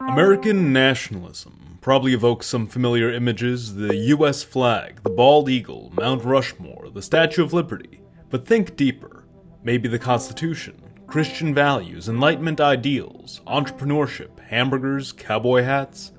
American nationalism probably evokes some familiar images: the US flag, the bald eagle, Mount Rushmore, the Statue of Liberty. But think deeper. Maybe the Constitution, Christian values, Enlightenment ideals, entrepreneurship, hamburgers, cowboy hats.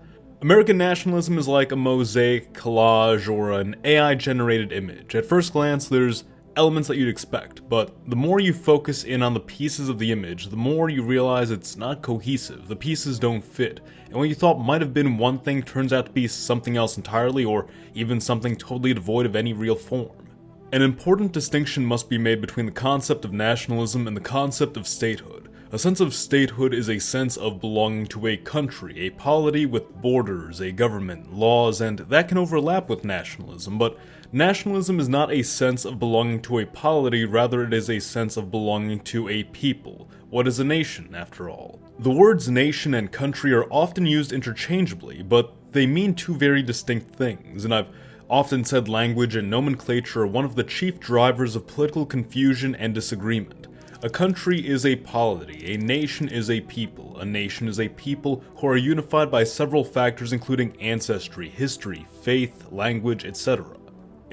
American nationalism is like a mosaic, collage, or an AI-generated image. At first glance, there's elements that you'd expect, but the more you focus in on the pieces of the image, the more you realize it's not cohesive. The pieces don't fit, and what you thought might have been one thing turns out to be something else entirely, or even something totally devoid of any real form. An important distinction must be made between the concept of nationalism and the concept of statehood. A sense of statehood is a sense of belonging to a country, a polity with borders, a government, laws, and that can overlap with nationalism, but nationalism is not a sense of belonging to a polity, rather it is a sense of belonging to a people. What is a nation, after all? The words nation and country are often used interchangeably, but they mean two very distinct things, and I've often said language and nomenclature are one of the chief drivers of political confusion and disagreement. A country is a polity, a nation is a people. A nation is a people who are unified by several factors including ancestry, history, faith, language, etc.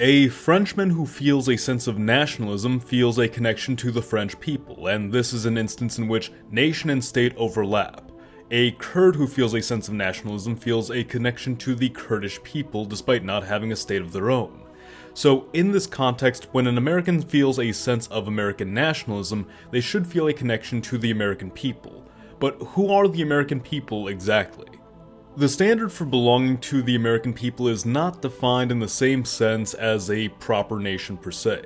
A Frenchman who feels a sense of nationalism feels a connection to the French people, and this is an instance in which nation and state overlap. A Kurd who feels a sense of nationalism feels a connection to the Kurdish people despite not having a state of their own. So in this context, when an American feels a sense of American nationalism, they should feel a connection to the American people. But who are the American people exactly? The standard for belonging to the American people is not defined in the same sense as a proper nation per se.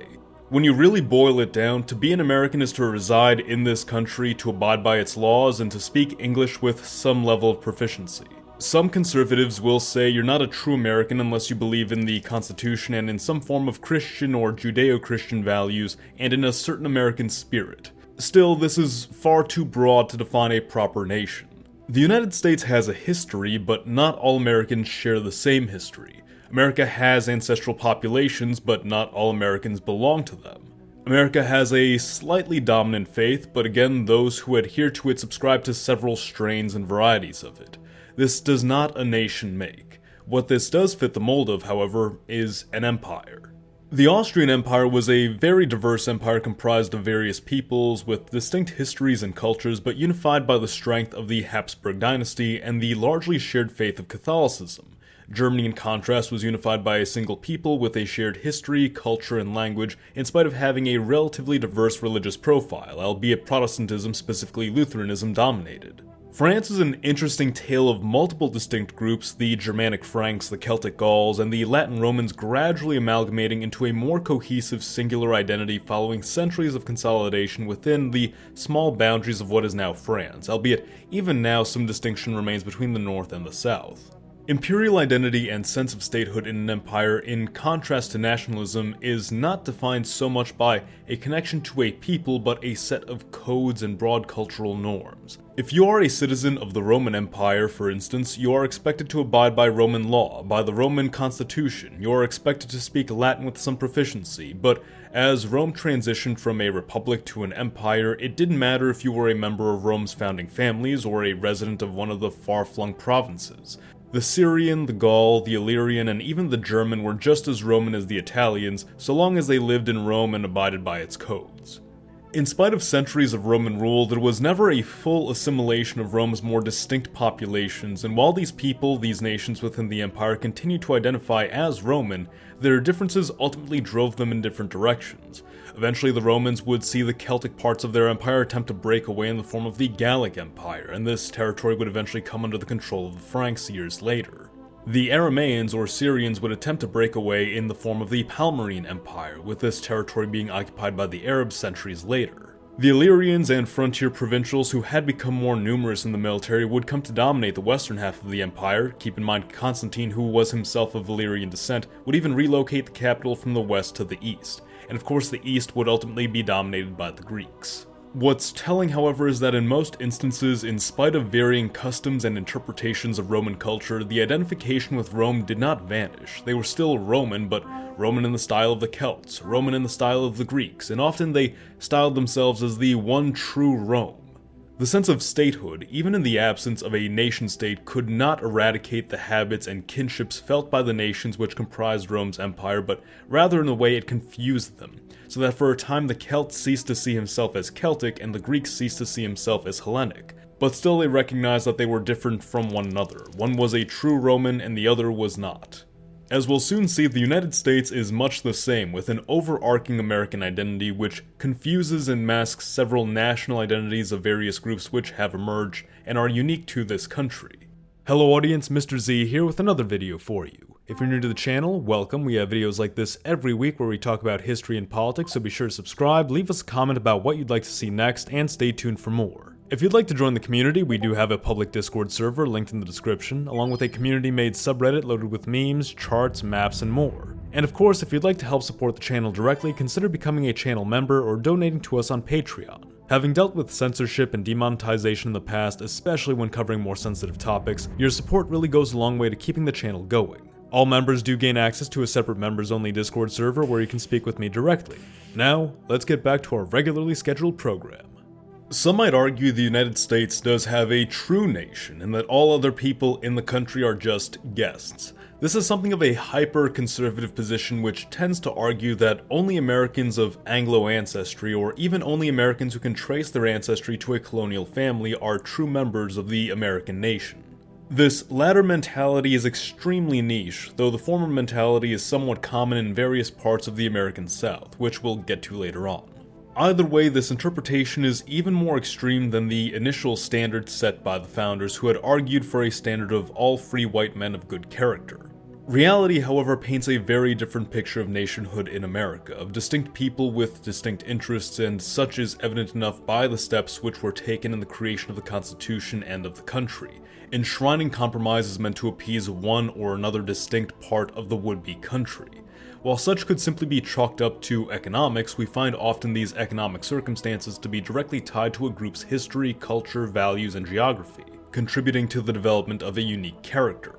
When you really boil it down, to be an American is to reside in this country, to abide by its laws, and to speak English with some level of proficiency. Some conservatives will say you're not a true American unless you believe in the Constitution and in some form of Christian or Judeo-Christian values and in a certain American spirit. Still, this is far too broad to define a proper nation. The United States has a history, but not all Americans share the same history. America has ancestral populations, but not all Americans belong to them. America has a slightly dominant faith, but again, those who adhere to it subscribe to several strains and varieties of it. This does not a nation make. What this does fit the mold of, however, is an empire. The Austrian Empire was a very diverse empire comprised of various peoples with distinct histories and cultures, but unified by the strength of the Habsburg dynasty and the largely shared faith of Catholicism. Germany, in contrast, was unified by a single people with a shared history, culture, and language, in spite of having a relatively diverse religious profile, albeit Protestantism, specifically Lutheranism, dominated. France is an interesting tale of multiple distinct groups, the Germanic Franks, the Celtic Gauls, and the Latin Romans gradually amalgamating into a more cohesive singular identity following centuries of consolidation within the small boundaries of what is now France, albeit even now some distinction remains between the North and the South. Imperial identity and sense of statehood in an empire, in contrast to nationalism, is not defined so much by a connection to a people, but a set of codes and broad cultural norms. If you are a citizen of the Roman Empire, for instance, you are expected to abide by Roman law, by the Roman constitution. You are expected to speak Latin with some proficiency, but as Rome transitioned from a republic to an empire, it didn't matter if you were a member of Rome's founding families or a resident of one of the far-flung provinces. The Syrian, the Gaul, the Illyrian, and even the German were just as Roman as the Italians, so long as they lived in Rome and abided by its codes. In spite of centuries of Roman rule, there was never a full assimilation of Rome's more distinct populations, and while these people, these nations within the empire, continued to identify as Roman, their differences ultimately drove them in different directions. Eventually, the Romans would see the Celtic parts of their empire attempt to break away in the form of the Gallic Empire, and this territory would eventually come under the control of the Franks years later. The Aramaeans or Syrians would attempt to break away in the form of the Palmyrene Empire, with this territory being occupied by the Arabs centuries later. The Illyrians and frontier provincials who had become more numerous in the military would come to dominate the western half of the empire. Keep in mind Constantine, who was himself of Illyrian descent, would even relocate the capital from the west to the east, and of course the east would ultimately be dominated by the Greeks. What's telling, however, is that in most instances, in spite of varying customs and interpretations of Roman culture, the identification with Rome did not vanish. They were still Roman, but Roman in the style of the Celts, Roman in the style of the Greeks, and often they styled themselves as the one true Rome. The sense of statehood, even in the absence of a nation-state, could not eradicate the habits and kinships felt by the nations which comprised Rome's empire, but rather in a way it confused them, so that for a time the Celt ceased to see himself as Celtic and the Greek ceased to see himself as Hellenic. But still they recognized that they were different from one another. One was a true Roman and the other was not. As we'll soon see, the United States is much the same, with an overarching American identity which confuses and masks several national identities of various groups which have emerged and are unique to this country. Hello audience, Mr. Z here with another video for you. If you're new to the channel, welcome. We have videos like this every week where we talk about history and politics, so be sure to subscribe, leave us a comment about what you'd like to see next, and stay tuned for more. If you'd like to join the community, we do have a public Discord server linked in the description, along with a community-made subreddit loaded with memes, charts, maps, and more. And of course, if you'd like to help support the channel directly, consider becoming a channel member or donating to us on Patreon. Having dealt with censorship and demonetization in the past, especially when covering more sensitive topics, your support really goes a long way to keeping the channel going. All members do gain access to a separate members-only Discord server where you can speak with me directly. Now, let's get back to our regularly scheduled program. Some might argue the United States does have a true nation, and that all other people in the country are just guests. This is something of a hyper-conservative position which tends to argue that only Americans of Anglo ancestry, or even only Americans who can trace their ancestry to a colonial family, are true members of the American nation. This latter mentality is extremely niche, though the former mentality is somewhat common in various parts of the American South, which we'll get to later on. Either way, this interpretation is even more extreme than the initial standard set by the founders, who had argued for a standard of all free white men of good character. Reality, however, paints a very different picture of nationhood in America, of distinct people with distinct interests, and such is evident enough by the steps which were taken in the creation of the Constitution and of the country, enshrining compromises meant to appease one or another distinct part of the would-be country. While such could simply be chalked up to economics, we find often these economic circumstances to be directly tied to a group's history, culture, values, and geography, contributing to the development of a unique character.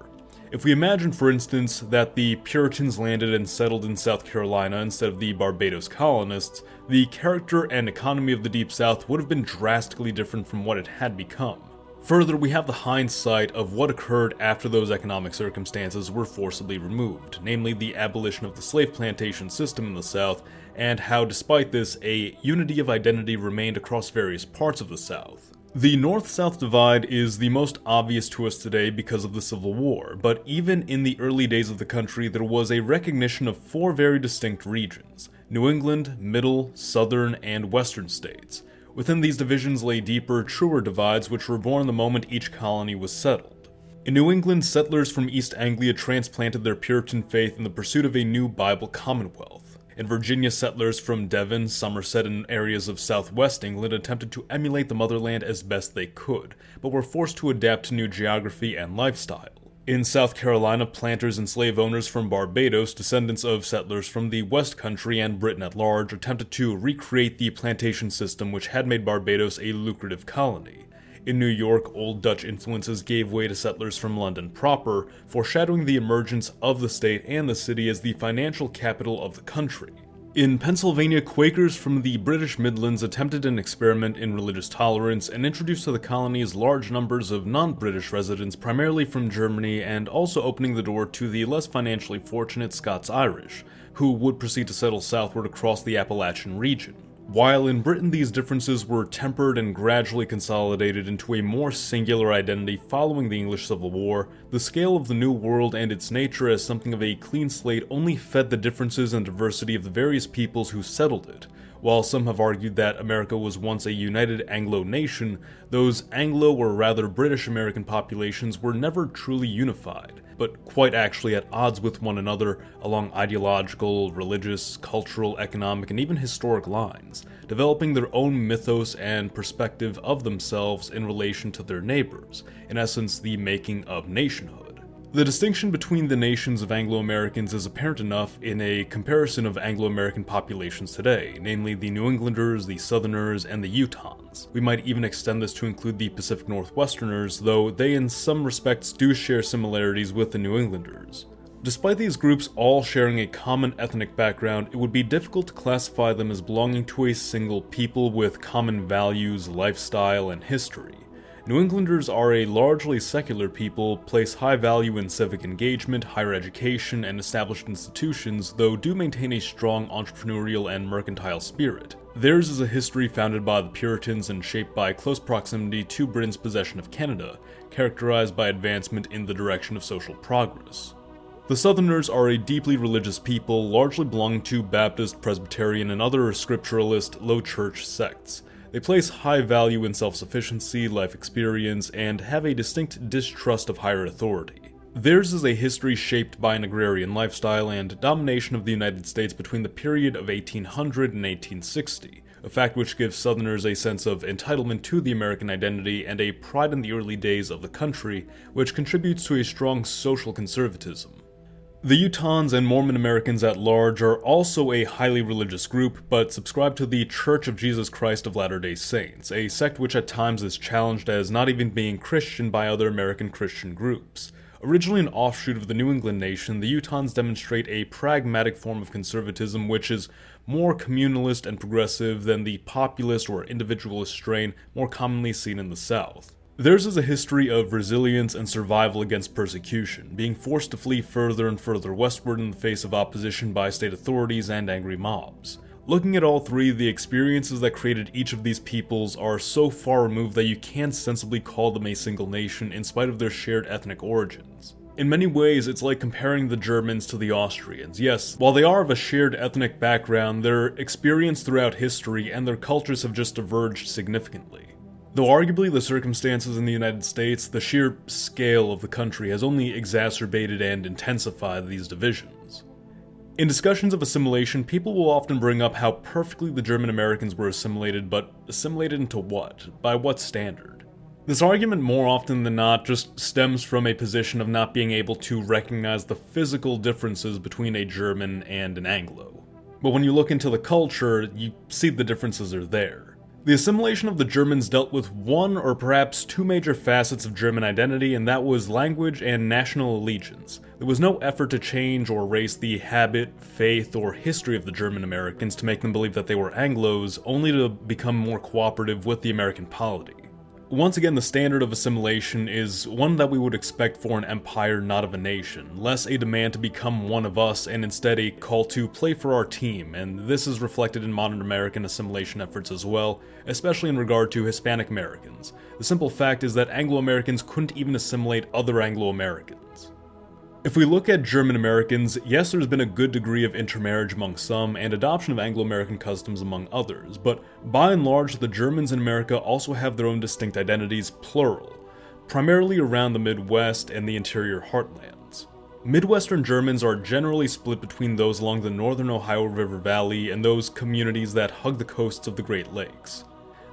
If we imagine, for instance, that the Puritans landed and settled in South Carolina instead of the Barbados colonists, the character and economy of the Deep South would have been drastically different from what it had become. Further, we have the hindsight of what occurred after those economic circumstances were forcibly removed, namely the abolition of the slave plantation system in the South, and how despite this, a unity of identity remained across various parts of the South. The North-South divide is the most obvious to us today because of the Civil War, but even in the early days of the country there was a recognition of four very distinct regions: New England, Middle, Southern, and Western states. Within these divisions lay deeper, truer divides which were born the moment each colony was settled. In New England, settlers from East Anglia transplanted their Puritan faith in the pursuit of a new Bible commonwealth. In Virginia, settlers from Devon, Somerset, and areas of southwest England attempted to emulate the motherland as best they could, but were forced to adapt to new geography and lifestyle. In South Carolina, planters and slave owners from Barbados, descendants of settlers from the West Country and Britain at large, attempted to recreate the plantation system which had made Barbados a lucrative colony. In New York, old Dutch influences gave way to settlers from London proper, foreshadowing the emergence of the state and the city as the financial capital of the country. In Pennsylvania, Quakers from the British Midlands attempted an experiment in religious tolerance and introduced to the colonies large numbers of non-British residents, primarily from Germany, and also opening the door to the less financially fortunate Scots-Irish, who would proceed to settle southward across the Appalachian region. While in Britain these differences were tempered and gradually consolidated into a more singular identity following the English Civil War, the scale of the New World and its nature as something of a clean slate only fed the differences and diversity of the various peoples who settled it. While some have argued that America was once a united Anglo nation, those Anglo or rather British American populations were never truly unified, but quite actually at odds with one another along ideological, religious, cultural, economic, and even historic lines, developing their own mythos and perspective of themselves in relation to their neighbors, in essence the making of nationhood. The distinction between the nations of Anglo-Americans is apparent enough in a comparison of Anglo-American populations today, namely the New Englanders, the Southerners, and the Utahns. We might even extend this to include the Pacific Northwesterners, though they in some respects do share similarities with the New Englanders. Despite these groups all sharing a common ethnic background, it would be difficult to classify them as belonging to a single people with common values, lifestyle, and history. New Englanders are a largely secular people, place high value in civic engagement, higher education, and established institutions, though do maintain a strong entrepreneurial and mercantile spirit. Theirs is a history founded by the Puritans and shaped by close proximity to Britain's possession of Canada, characterized by advancement in the direction of social progress. The Southerners are a deeply religious people, largely belonging to Baptist, Presbyterian, and other scripturalist, low-church sects. They place high value in self-sufficiency, life experience, and have a distinct distrust of higher authority. Theirs is a history shaped by an agrarian lifestyle and domination of the United States between the period of 1800 and 1860, a fact which gives Southerners a sense of entitlement to the American identity and a pride in the early days of the country, which contributes to a strong social conservatism. The Utahns and Mormon Americans at large are also a highly religious group, but subscribe to the Church of Jesus Christ of Latter-day Saints, a sect which at times is challenged as not even being Christian by other American Christian groups. Originally an offshoot of the New England nation, the Utahns demonstrate a pragmatic form of conservatism which is more communalist and progressive than the populist or individualist strain more commonly seen in the South. Theirs is a history of resilience and survival against persecution, being forced to flee further and further westward in the face of opposition by state authorities and angry mobs. Looking at all three, the experiences that created each of these peoples are so far removed that you can't sensibly call them a single nation in spite of their shared ethnic origins. In many ways, it's like comparing the Germans to the Austrians. Yes, while they are of a shared ethnic background, their experience throughout history and their cultures have just diverged significantly. Though arguably the circumstances in the United States, the sheer scale of the country has only exacerbated and intensified these divisions. In discussions of assimilation, people will often bring up how perfectly the German Americans were assimilated, but assimilated into what? By what standard? This argument more often than not just stems from a position of not being able to recognize the physical differences between a German and an Anglo. But when you look into the culture, you see the differences are there. The assimilation of the Germans dealt with one or perhaps two major facets of German identity, and that was language and national allegiance. There was no effort to change or erase the habit, faith, or history of the German Americans to make them believe that they were Anglos, only to become more cooperative with the American polity. Once again, the standard of assimilation is one that we would expect for an empire, not of a nation, less a demand to become one of us and instead a call to play for our team, and this is reflected in modern American assimilation efforts as well, especially in regard to Hispanic Americans. The simple fact is that Anglo-Americans couldn't even assimilate other Anglo-Americans. If we look at German Americans, yes, there's been a good degree of intermarriage among some and adoption of Anglo-American customs among others, but by and large, the Germans in America also have their own distinct identities, plural, primarily around the Midwest and the interior heartlands. Midwestern Germans are generally split between those along the northern Ohio River Valley and those communities that hug the coasts of the Great Lakes.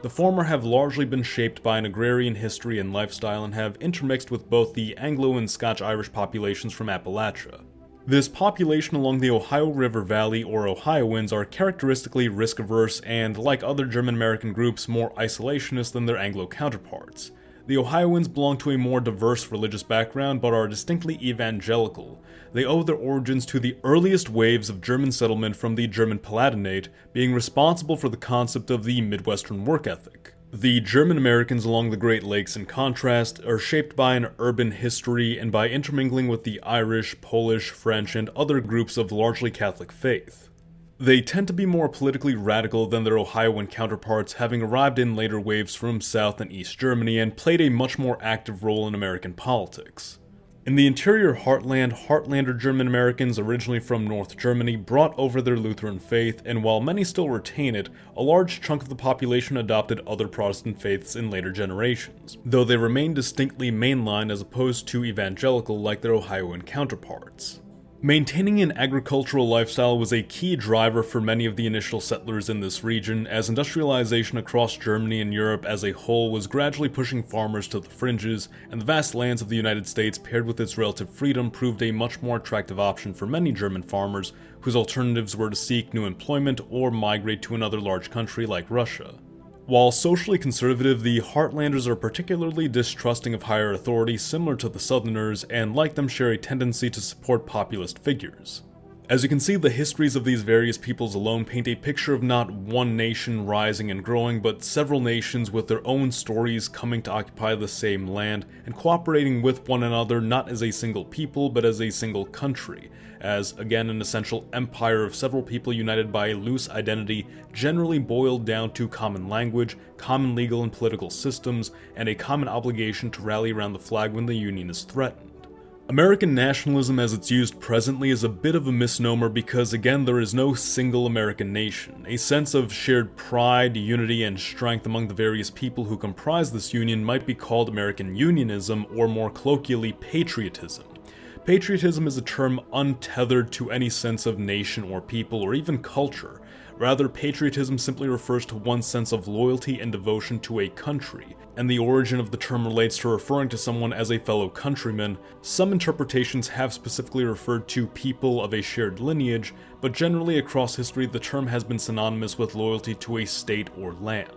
The former have largely been shaped by an agrarian history and lifestyle and have intermixed with both the Anglo and Scotch-Irish populations from Appalachia. This population along the Ohio River Valley, or Ohioans, are characteristically risk-averse and, like other German-American groups, more isolationist than their Anglo counterparts. The Ohioans belong to a more diverse religious background but are distinctly evangelical. They owe their origins to the earliest waves of German settlement from the German Palatinate, being responsible for the concept of the Midwestern work ethic. The German Americans along the Great Lakes, in contrast, are shaped by an urban history and by intermingling with the Irish, Polish, French, and other groups of largely Catholic faith. They tend to be more politically radical than their Ohioan counterparts, having arrived in later waves from South and East Germany and played a much more active role in American politics. In the interior heartland, Heartlander German Americans, originally from North Germany, brought over their Lutheran faith, and while many still retain it, a large chunk of the population adopted other Protestant faiths in later generations, though they remain distinctly mainline as opposed to evangelical like their Ohioan counterparts. Maintaining an agricultural lifestyle was a key driver for many of the initial settlers in this region, as industrialization across Germany and Europe as a whole was gradually pushing farmers to the fringes, and the vast lands of the United States paired with its relative freedom proved a much more attractive option for many German farmers, whose alternatives were to seek new employment or migrate to another large country like Russia. While socially conservative, the Heartlanders are particularly distrusting of higher authority, similar to the Southerners, and like them share a tendency to support populist figures. As you can see, the histories of these various peoples alone paint a picture of not one nation rising and growing, but several nations with their own stories coming to occupy the same land and cooperating with one another not as a single people, but as a single country, as, again, an essential empire of several people united by a loose identity generally boiled down to common language, common legal and political systems, and a common obligation to rally around the flag when the Union is threatened. American nationalism as it's used presently is a bit of a misnomer because, again, there is no single American nation. A sense of shared pride, unity, and strength among the various people who comprise this union might be called American unionism, or more colloquially, patriotism. Patriotism is a term untethered to any sense of nation or people or even culture. Rather, patriotism simply refers to one's sense of loyalty and devotion to a country, and the origin of the term relates to referring to someone as a fellow countryman. Some interpretations have specifically referred to people of a shared lineage, but generally across history the term has been synonymous with loyalty to a state or land.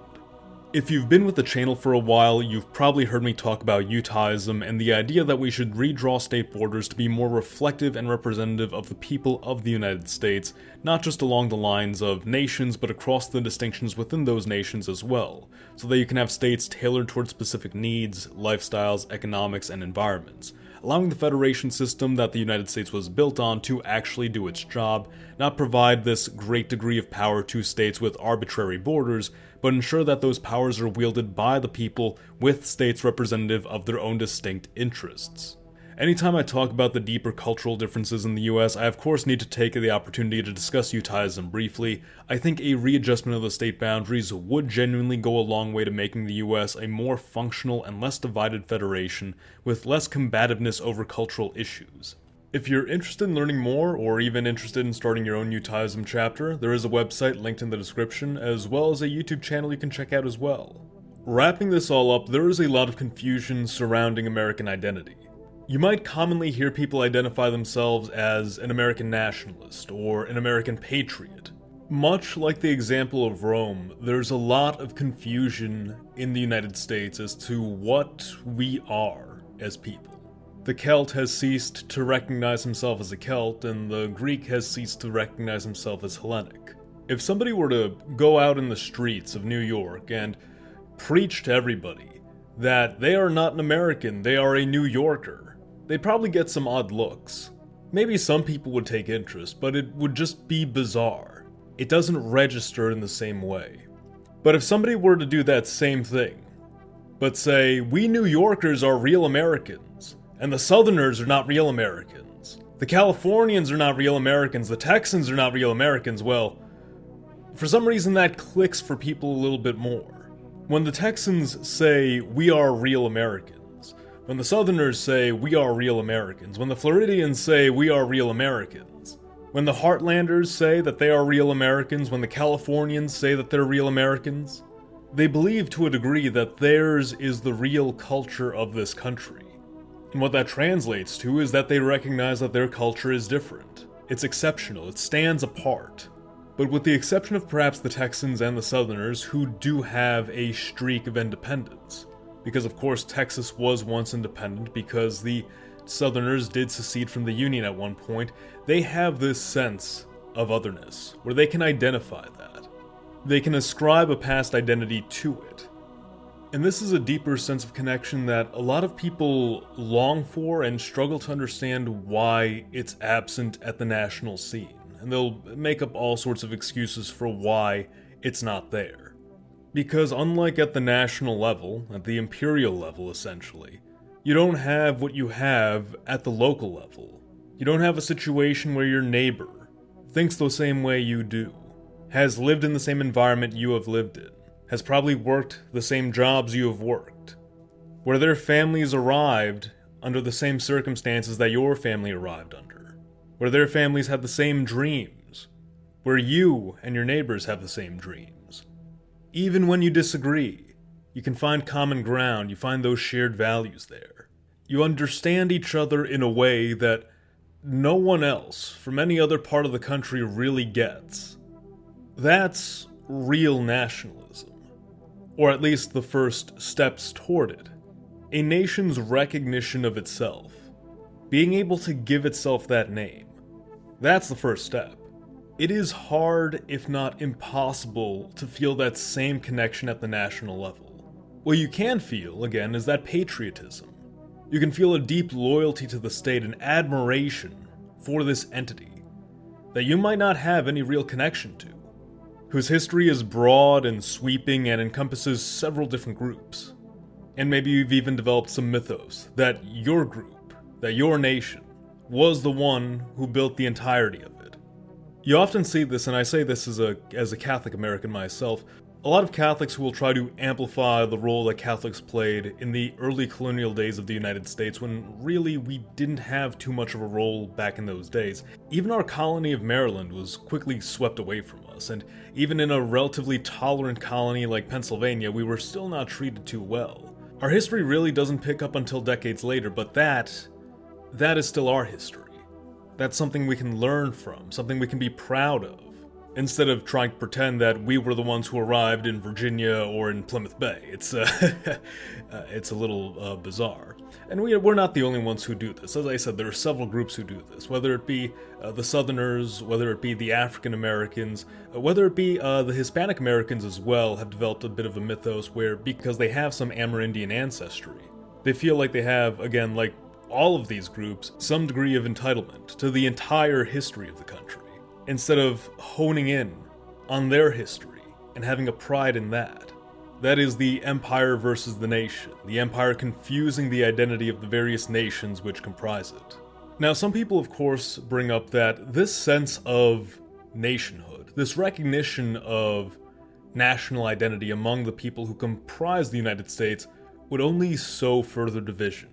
If you've been with the channel for a while, you've probably heard me talk about Utahism and the idea that we should redraw state borders to be more reflective and representative of the people of the United States, not just along the lines of nations, but across the distinctions within those nations as well, so that you can have states tailored towards specific needs, lifestyles, economics, and environments, allowing the federation system that the United States was built on to actually do its job, not provide this great degree of power to states with arbitrary borders, but ensure that those powers are wielded by the people with states representative of their own distinct interests. Anytime I talk about the deeper cultural differences in the US, I of course need to take the opportunity to discuss Utahism briefly. I think a readjustment of the state boundaries would genuinely go a long way to making the US a more functional and less divided federation, with less combativeness over cultural issues. If you're interested in learning more, or even interested in starting your own Utahism chapter, there is a website linked in the description, as well as a YouTube channel you can check out as well. Wrapping this all up, there is a lot of confusion surrounding American identity. You might commonly hear people identify themselves as an American nationalist, or an American patriot. Much like the example of Rome, there's a lot of confusion in the United States as to what we are as people. The Celt has ceased to recognize himself as a Celt, and the Greek has ceased to recognize himself as Hellenic. If somebody were to go out in the streets of New York and preach to everybody that they are not an American, they are a New Yorker, they'd probably get some odd looks. Maybe some people would take interest, but it would just be bizarre. It doesn't register in the same way. But if somebody were to do that same thing, but say, we New Yorkers are real Americans, and the Southerners are not real Americans, the Californians are not real Americans, the Texans are not real Americans, well, for some reason that clicks for people a little bit more. When the Texans say, we are real Americans, when the Southerners say, we are real Americans, when the Floridians say, we are real Americans, when the Heartlanders say that they are real Americans, when the Californians say that they're real Americans, they believe to a degree that theirs is the real culture of this country. And what that translates to is that they recognize that their culture is different. It's exceptional, it stands apart. But with the exception of perhaps the Texans and the Southerners, who do have a streak of independence. Because of course Texas was once independent because the Southerners did secede from the Union at one point, they have this sense of otherness, where they can identify that. They can ascribe a past identity to it. And this is a deeper sense of connection that a lot of people long for and struggle to understand why it's absent at the national scene. And they'll make up all sorts of excuses for why it's not there. Because unlike at the national level, at the imperial level essentially, you don't have what you have at the local level. You don't have a situation where your neighbor thinks the same way you do, has lived in the same environment you have lived in, has probably worked the same jobs you have worked, where their families arrived under the same circumstances that your family arrived under, where their families had the same dreams, where you and your neighbors have the same dreams. Even when you disagree, you can find common ground, you find those shared values there. You understand each other in a way that no one else from any other part of the country really gets. That's real nationalism. or at least the first steps toward it. A nation's recognition of itself, being able to give itself that name, that's the first step. It is hard, if not impossible, to feel that same connection at the national level. What you can feel, again, is that patriotism. You can feel a deep loyalty to the state and admiration for this entity that you might not have any real connection to, whose history is broad and sweeping and encompasses several different groups. And maybe you've even developed some mythos that your group, that your nation, was the one who built the entirety of it. You often see this, and I say this as a Catholic American myself, a lot of Catholics who will try to amplify the role that Catholics played in the early colonial days of the United States when really we didn't have too much of a role back in those days. Even our colony of Maryland was quickly swept away from us, and even in a relatively tolerant colony like Pennsylvania, we were still not treated too well. Our history really doesn't pick up until decades later, but that is still our history. That's something we can learn from, something we can be proud of, instead of trying to pretend that we were the ones who arrived in Virginia or in Plymouth Bay. It's a little bizarre. And we're not the only ones who do this. As I said, there are several groups who do this, whether it be the Southerners, whether it be the African Americans, whether it be the Hispanic Americans as well, have developed a bit of a mythos where, because they have some Amerindian ancestry, they feel like they have, again, like all of these groups, some degree of entitlement to the entire history of the country, instead of honing in on their history and having a pride in that. That is the empire versus the nation, the empire confusing the identity of the various nations which comprise it. Now, some people, of course, bring up that this sense of nationhood, this recognition of national identity among the people who comprise the United States, would only sow further division.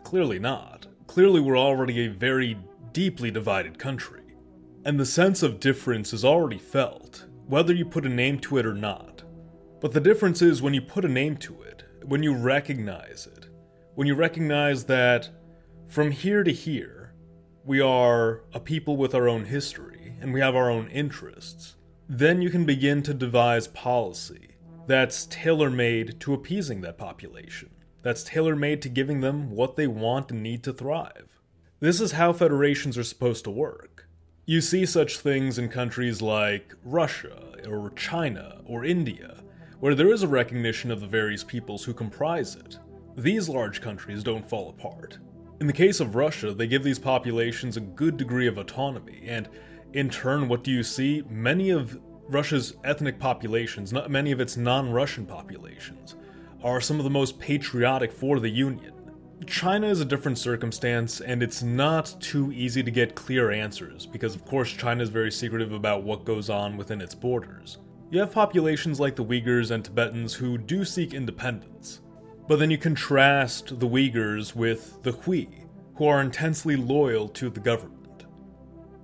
Clearly not. Clearly we're already a very deeply divided country. And the sense of difference is already felt, whether you put a name to it or not. But the difference is when you put a name to it, when you recognize it, when you recognize that from here to here, we are a people with our own history, and we have our own interests, then you can begin to devise policy that's tailor-made to appeasing that population, that's tailor-made to giving them what they want and need to thrive. This is how federations are supposed to work. You see such things in countries like Russia, or China, or India, where there is a recognition of the various peoples who comprise it. These large countries don't fall apart. In the case of Russia, they give these populations a good degree of autonomy, and in turn, what do you see? Many of Russia's ethnic populations, not many of its non-Russian populations, are some of the most patriotic for the Union. China is a different circumstance, and it's not too easy to get clear answers, because of course China is very secretive about what goes on within its borders. You have populations like the Uyghurs and Tibetans who do seek independence, but then you contrast the Uyghurs with the Hui, who are intensely loyal to the government.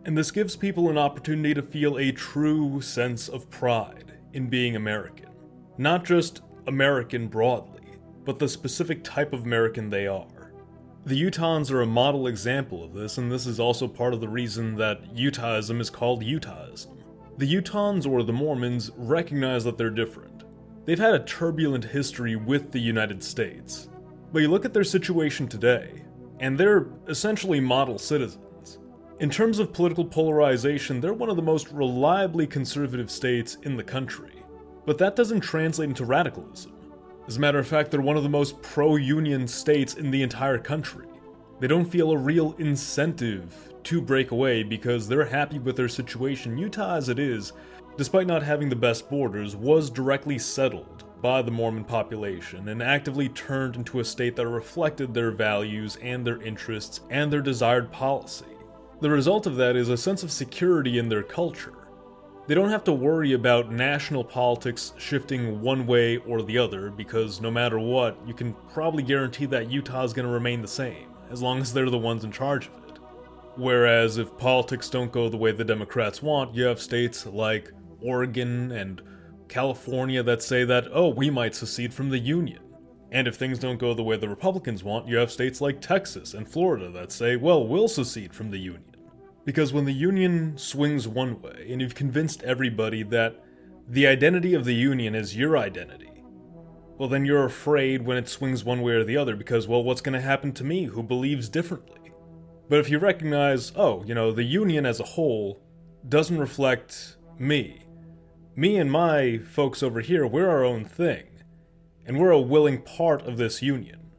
And this gives people an opportunity to feel a true sense of pride in being American. Not just American broadly, but the specific type of American they are. The Utahns are a model example of this, and this is also part of the reason that Utahism is called Utahism. The Utahns, or the Mormons, recognize that they're different. They've had a turbulent history with the United States, but you look at their situation today, and they're essentially model citizens. In terms of political polarization, they're one of the most reliably conservative states in the country, but that doesn't translate into radicalism. As a matter of fact, they're one of the most pro-union states in the entire country. They don't feel a real incentive to break away because they're happy with their situation. Utah, as it is, despite not having the best borders, was directly settled by the Mormon population and actively turned into a state that reflected their values and their interests and their desired policy. The result of that is a sense of security in their culture. They don't have to worry about national politics shifting one way or the other, because no matter what, you can probably guarantee that Utah is going to remain the same, as long as they're the ones in charge of it. Whereas if politics don't go the way the Democrats want, you have states like Oregon and California that say that, oh, we might secede from the Union. And if things don't go the way the Republicans want, you have states like Texas and Florida that say, well, we'll secede from the Union. Because when the Union swings one way, and you've convinced everybody that the identity of the Union is your identity, well, then you're afraid when it swings one way or the other because, well, what's going to happen to me who believes differently? But if you recognize, oh, the union as a whole doesn't reflect me. Me and my folks over here, we're our own thing. And we're a willing part of this union.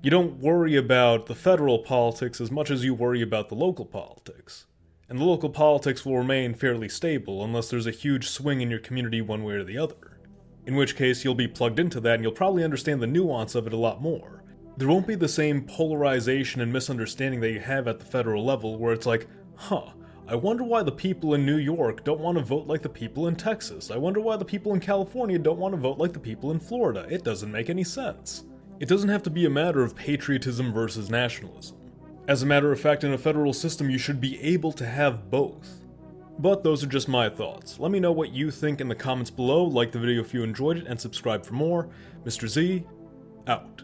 You don't worry about the federal politics as much as you worry about the local politics. And the local politics will remain fairly stable unless there's a huge swing in your community one way or the other. In which case, you'll be plugged into that and you'll probably understand the nuance of it a lot more. There won't be the same polarization and misunderstanding that you have at the federal level where it's like, I wonder why the people in New York don't want to vote like the people in Texas. I wonder why the people in California don't want to vote like the people in Florida. It doesn't make any sense. It doesn't have to be a matter of patriotism versus nationalism. As a matter of fact, in a federal system, you should be able to have both. But those are just my thoughts. Let me know what you think in the comments below, like the video if you enjoyed it, and subscribe for more. Mr. Z, out.